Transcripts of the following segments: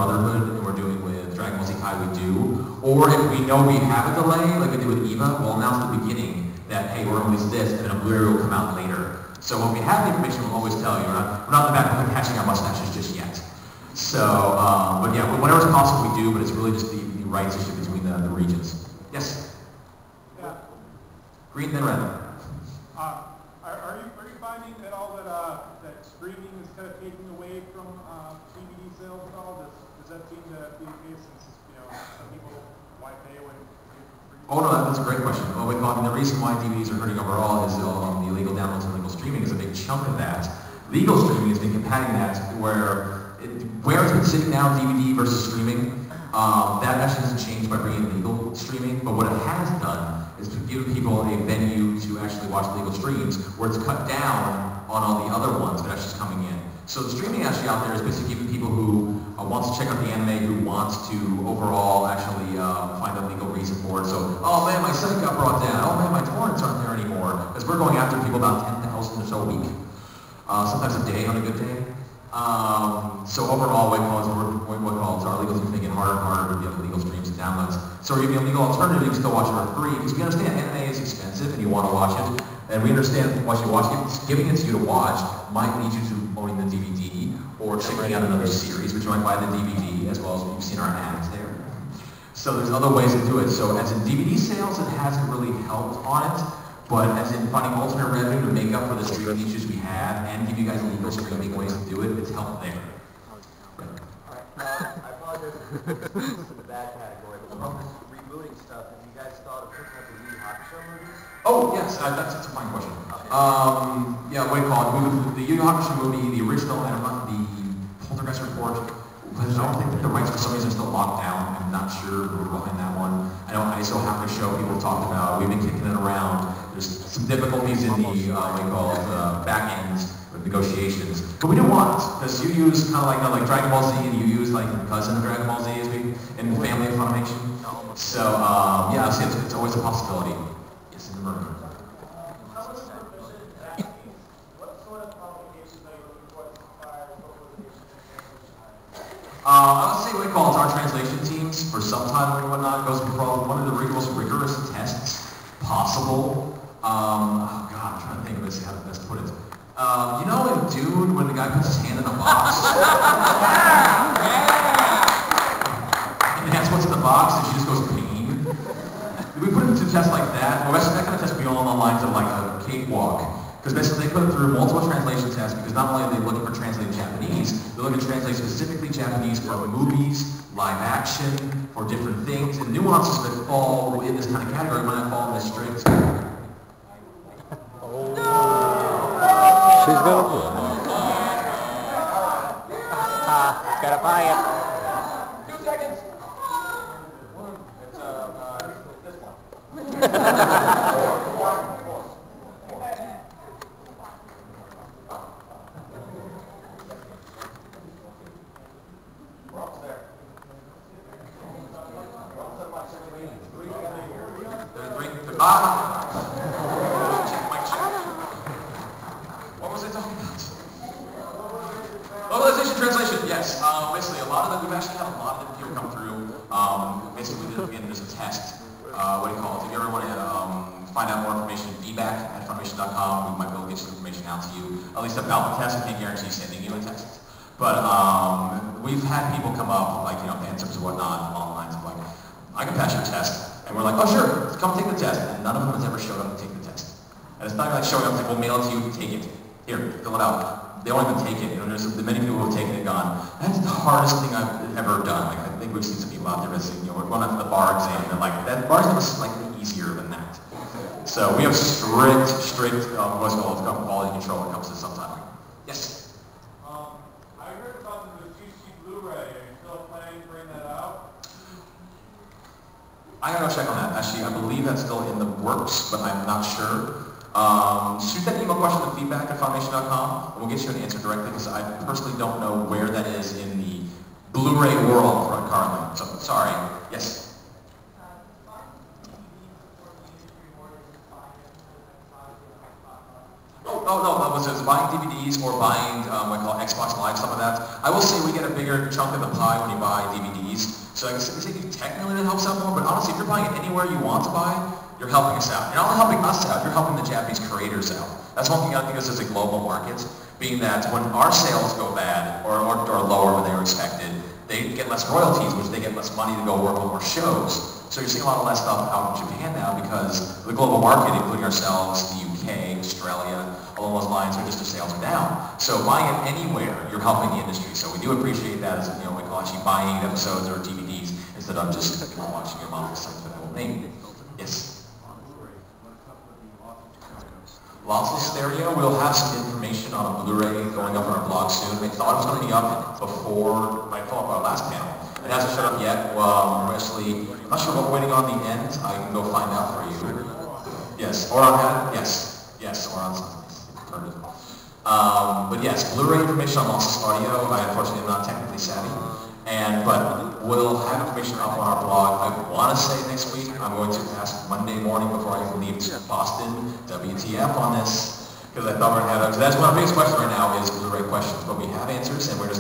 Brotherhood and we're doing with Dragon Ball Z Kai, we do. Or if we know we have a delay, like we did with EVA, we'll announce at the beginning that, hey, we're going to release this, and then a Blu-ray will come out later. So when we have the information, we'll always tell you. We're not in the back of catching our mustaches just yet. So, but yeah, whatever's possible we do, but it's really just the rights issue between the regions. Yes? Yeah. Green, then red. Are you finding at all that streaming is kind of taking away from DVD sales at all? Does that seem to be the case since, some people, why pay when... Oh no, that's a great question. Well, the reason why DVDs are hurting overall is the illegal downloads and illegal streaming is a big chunk of that. Legal streaming has been combating that where it's been sitting now, DVD versus streaming, that actually hasn't changed by bringing legal streaming, but what it has done is to give people a venue to actually watch legal streams where it's cut down on all the other ones that are just coming in. So the streaming actually out there is basically giving people who wants to check out the anime, who wants to overall actually find a legal reason for it. So, oh man, my site got brought down. Oh man, my torrents aren't there anymore. Because we're going after people about 10,000 or so a week. Sometimes a day on a good day. So overall, what calls our legal streams make it harder and harder to get legal streams and downloads. So we're giving a legal alternative, you can still watch it for free, because we understand anime is expensive and you want to watch it, and we understand once you watch it, giving it to you to watch might lead you to owning the DVD or checking out another series, which you might buy the DVD, as well as you've seen our ads there. So there's other ways to do it. So as in DVD sales, it hasn't really helped on it. But as in finding alternate revenue to make up for the streaming issues we have and give you guys legal streaming ways to do it, it's helped there. Alright, I apologize if this is in the bad category, but with all this rebooting stuff, have you guys thought of picking up the Yu Yu Hakusho movies? Oh, yes, that's a fine question. Yeah, what do you call it? The Yu Yu Hakusho movie, the original, the Poltergeist Report, I don't think the rights for some reason are still locked down. I'm not sure who's behind that one. I know ISO Hakusho people talked about. We've been kicking it around. There's some difficulties in the back ends with negotiations, but we don't want because you use kind of like Dragon Ball Z, and you use like the cousin of Dragon Ball Z as we in the family of Funimation. So yeah, it's always a possibility. Yes, in the murder. I would say what we call it our translation teams for subtitling and whatnot goes through one of the most rigorous tests possible. Oh God, I'm trying to think of how to best put it. You know in Dune when the guy puts his hand in a box? And that's what's in the box and she just goes clean. We put it to tests like that. Well, actually that kind of test would be along the lines of like a cakewalk. Because basically they put it through multiple translation tests because not only are they looking for translating Japanese, they're looking to translate specifically Japanese for movies, live action, for different things, and nuances that fall in this kind of category might not fall in this strict. She's gonna gotta buy it. 2 seconds. It's this one. What was I talking about? Localization translation, yes. Basically, a lot of them, we've actually had a lot of them people come through. Basically, again, there's a test. What do you call it? If you ever want to find out more information, feedback at FUNimation.com. We might be able to get some information out to you. At least about the test, I can't guarantee sending you a test. But we've had people come up, like, answers and whatnot, along the lines of like, I can pass your test. And we're like, oh sure, come take the test. And none of them has ever showed up to take the test. And it's not even like showing up, like, we'll mail it to you, take it. Here, fill it out. They won't even take it. There's many people who have taken it and gone, that's the hardest thing I've ever done. Like, I think we've seen some people out there that say, we're going after the bar exam, and like, that bar exam is slightly easier than that. So we have strict what's called quality control when it comes to subtitling. Yes? I heard about the CC Blu-ray. Are you still planning to bring that out? I gotta go check on that. Actually, I believe that's still in the works, but I'm not sure. Shoot that email question to feedback at FUNimation.com, and we'll get you an answer directly, because I personally don't know where that is in the Blu-ray world currently. So, sorry. Yes? Oh, no, it was buying DVDs DVDs or buying what I call Xbox Live, some of that, I will say we get a bigger chunk of the pie when you buy DVDs. So I guess technically that helps out more, but honestly, if you're buying it anywhere you want to buy, you're helping us out. You're not only helping us out, you're helping the Japanese creators out. That's one thing I think is a global market, being that when our sales go bad or lower than they were expected, they get less royalties, which they get less money to go work on more shows. So you're seeing a lot of less stuff out in Japan now because the global market, including ourselves, the UK, Australia, along those lines, are just the sales are down. So buying it anywhere, you're helping the industry. So we do appreciate that as we call actually buying episodes or DVDs instead of just watching your mom sites that I will name. Yes. Lots of stereo. We'll have some information on a Blu-ray going up on our blog soon. I thought it was going to be up before I pull up our last panel. It hasn't showed up yet. We're actually, I'm not sure what we're waiting on the end. I can go find out for you. Yes, or on that. Yes, or on something. But yes, Blu-ray information on lossless audio. I unfortunately am not technically savvy. But we'll have information up on our blog. I want to say next week, I'm going to ask Monday morning before I leave to Boston, WTF on this, because I thought we're going to have, because that's one of the biggest questions right now is Blu-ray questions, but we have answers, and we're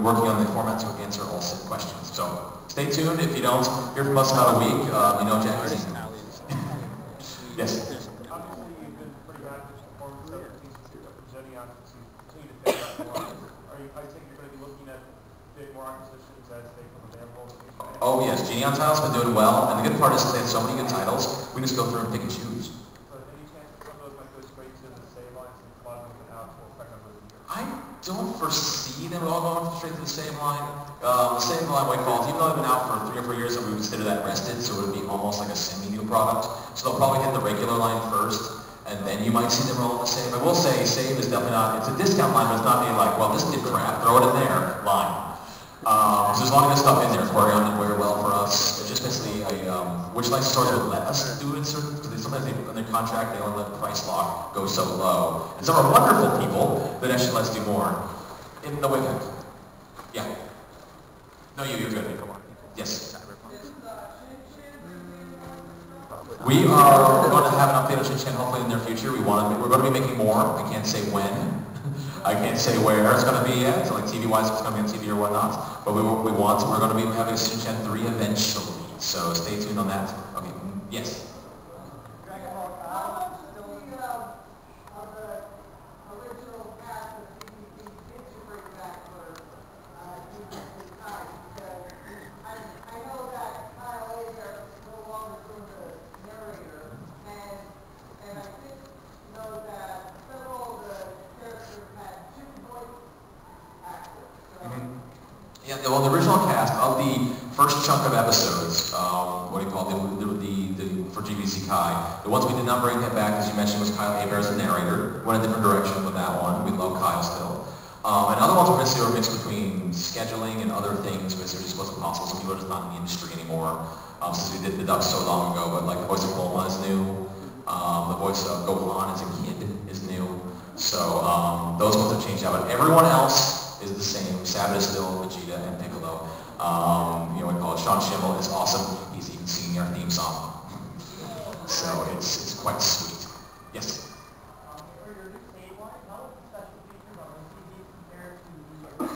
working on the format to answer all said questions. So stay tuned. If you don't hear from us in about a week, Jack is Yes? Obviously, you've been pretty active performance of the teams that you're presenting on to continue to take that more. I think you're going to be looking at big more acquisitions as they come available. Oh yes, Geneon titles have been doing well, and the good part is they have so many good titles, we just go through and pick and choose. So any chance that some of those might go straight to the save lines and a lot of them get out for effect on those years? I don't foresee them all going straight to the save line. The save line, what I call it, even though they've been out for 3 or 4 years, and we consider that rested, so it would be almost like a semi-new product. So they'll probably hit the regular line first, and then you might see them roll in the save. I will say, save is definitely not, it's a discount line, but it's not being like, well, this did crap, throw it in there, line. So there's a lot of good stuff in there. It's working out very well for us. It's just basically which licensors would let us do it, because sometimes in their contract they only let the price lock go so low. And some are wonderful people that actually let us do more. In the way back. Yeah. No, you're good. Come on. Yes. We are going to have an update on Shin-Chan hopefully in the near future. We're going to be making more. I can't say when. I can't say where it's going to be yet, so like TV-wise, if it's going to be on TV or whatnot. But we're going to be having Shin-Chan 3 eventually. So stay tuned on that. Okay. Yes. Yeah, well, the original cast of the first chunk of episodes, what do you call it, for GVC Kai, the ones we did not bring him back, as you mentioned, was Kyle Aber as the narrator. Went a different direction with that one. We love Kyle still. And other ones were mixed between scheduling and other things, because it just wasn't possible. Some people are just not in the industry anymore, since we did the Ducks so long ago. But like the voice of Bulma is new. The voice of Gohan as a kid is new. So those ones have changed out. But everyone else is the same. Sabbath is still Vegeta and Piccolo. We call it Sean Schimmel is awesome. He's even singing our theme song. So it's quite sweet. Yes? For your new save line, how does the special features on the TV compare to the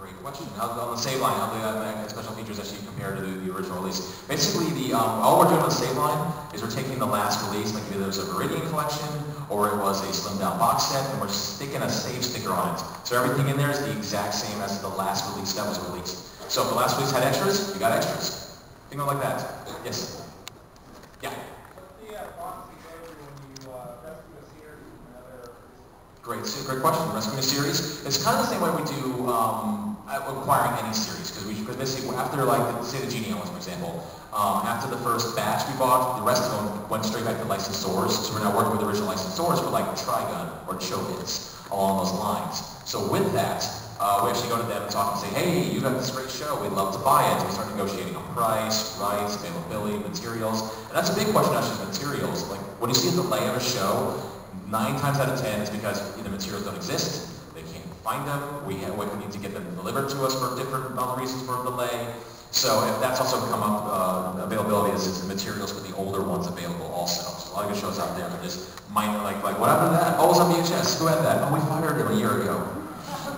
Great question. On the save line, how the special features actually compare to the original release? Basically, all we're doing on the save line is we're taking the last release, like either it was a Meridian collection or it was a slimmed down box set, and we're sticking a save sticker on it. So everything in there is the exact same as the last release that was released. So if the last release had extras, you got extras. Think of it like that. Yes? Yeah? What's the box exposure when you rescue a series from another? Great question. Rescuing a series. It's kind of the same way we do acquiring any series, because basically after, like, say the Genie ones, for example, after the first batch we bought, the rest of them went straight back to licensors. So we're now working with the original licensors for like Trigun or Chobits along those lines. So with that, we actually go to them and talk and say, hey, you got this great show, we'd love to buy it. And we start negotiating on price, rights, availability, materials. And that's a big question, actually, is materials. Like, when you see a delay on a show, 9 times out of 10 is because either materials don't exist, they can't find them, we need to get them delivered to us for different reasons for delay. So if that's also come up, availability is the materials for the older ones available also. So a lot of good shows out there that just minor, like what happened to that? Oh, it was on VHS. Who had that? Oh, we fired him a year ago.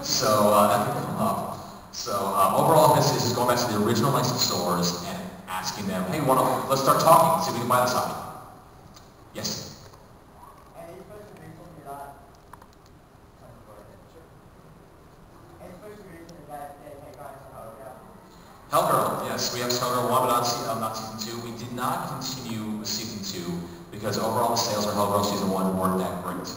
So that can come up. So overall, this is just going back to the original licensed stores and asking them, hey, let's start talking, see if we can buy this off you. Yes? And are you supposed to bring something that Hellgirl, yes, we have Hellgirl 1, but not Season 2. We did not continue with Season 2 because overall the sales for Hellgirl Season 1 weren't that great.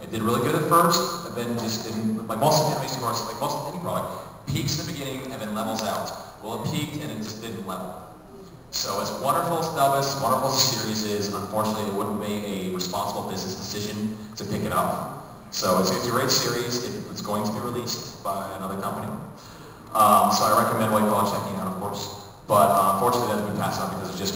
It did really good at first, but then just didn't, like most animation course, like most any product, peaks in the beginning and then levels out. Well, it peaked and it just didn't level. So as wonderful as Stubus, wonderful as the series is, unfortunately it wouldn't make a responsible business decision to pick it up. So it's a great series. It's going to be released by another company. So I recommend White Collar checking it out, of course. But unfortunately, that has been passed on because it's just